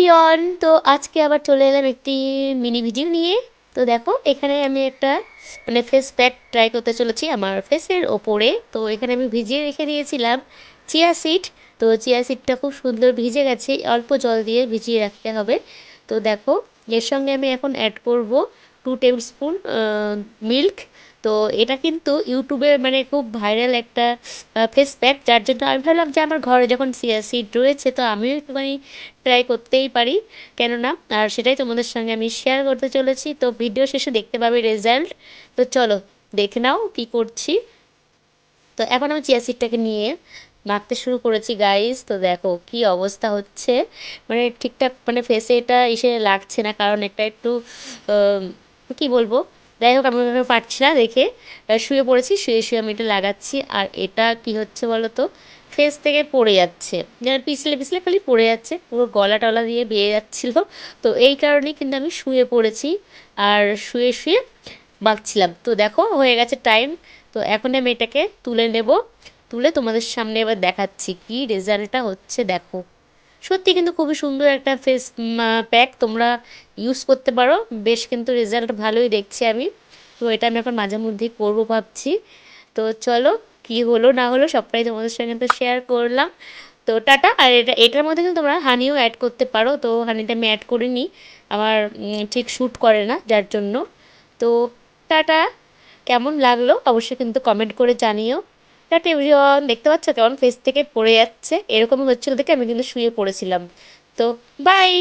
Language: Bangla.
এভরিওয়ান, তো আজকে আবার চলে এলাম একটি মিনি ভিডিও নিয়ে। তো দেখো এখানে আমি একটা ফেস প্যাক ট্রাই করতে চলেছি আমার ফেসের ওপরে। তো এখানে আমি ভিজিয়ে রেখে দিয়েছিলাম চিয়া সিড। তো চিয়া সিডটা খুব সুন্দর ভিজে গেছে, অল্প জল দিয়ে ভিজিয়ে রাখতে হবে। তো দেখো এর সঙ্গে আমি এখন অ্যাড করব 2 টেবিল স্পুন মিল্ক। তো এটা কিন্তু ইউটিউবে খুব ভাইরাল একটা ফেস প্যাক, যার জন্য আমি ভাবলাম যে আমার ঘরে যখন চিয়া সিড রয়েছে তো আমিও একটুখানি ট্রাই করতেই পারি, কেননা আর সেটাই তোমাদের সঙ্গে আমি শেয়ার করতে চলেছি। তো ভিডিও শেষে দেখতে পাবে রেজাল্ট। তো চলো দেখে নাও কী করছি। তো এখন আমি চিয়া সিডটাকে নিয়ে মাখতে শুরু করেছি গাইস। তো দেখো কি অবস্থা হচ্ছে, ঠিকঠাক ফেসে এটা এসে লাগছে না, কারণ এটা একটু কি বলবো, যাই হোক আমি ওইভাবে পারছি না দেখে শুয়ে পড়েছি, শুয়ে শুয়ে আমি এটা লাগাচ্ছি। আর এটা কি হচ্ছে বলো তো, ফেস থেকে পড়ে যাচ্ছে, যেন পিছলে পিছলে খালি পড়ে যাচ্ছে, পুরো গলা টলা দিয়ে বেয়ে যাচ্ছিলো। তো এই কারণেই কিন্তু আমি শুয়ে পড়েছি আর শুয়ে শুয়ে মাখছিলাম। তো দেখো হয়ে গেছে টাইম। তো এখন আমি এটাকে তুলে নেব, তুলে তোমাদের সামনে এবার দেখাচ্ছি কি রেজাল্টটা হচ্ছে। দেখো সত্যি কিন্তু খুবই সুন্দর একটা ফেস প্যাক, তোমরা ইউজ করতে পারো, বেশ কিন্তু রেজাল্ট ভালোই দেখছি আমি। তো এটা আমি এখন মাঝে মধ্যেই করবো ভাবছি। তো চলো কি হলো না হলো সবটাই তোমাদের সঙ্গে তো শেয়ার করলাম। তো টাটা। আর এটার মধ্যে কিন্তু তোমরা হানিও অ্যাড করতে পারো, তো হানিটা আমি অ্যাড করিনি, আমার ঠিক শ্যুট করে না যার জন্য। তো টাটা। কেমন লাগলো অবশ্যই কিন্তু কমেন্ট করে জানিও। Tata everyone. দেখতে পাচ্ছ কেমন ফেস থেকে পড়ে যাচ্ছে, এরকম হচ্ছিল দেখে আমি কিন্তু শুয়ে পড়েছিলাম। তো বাই।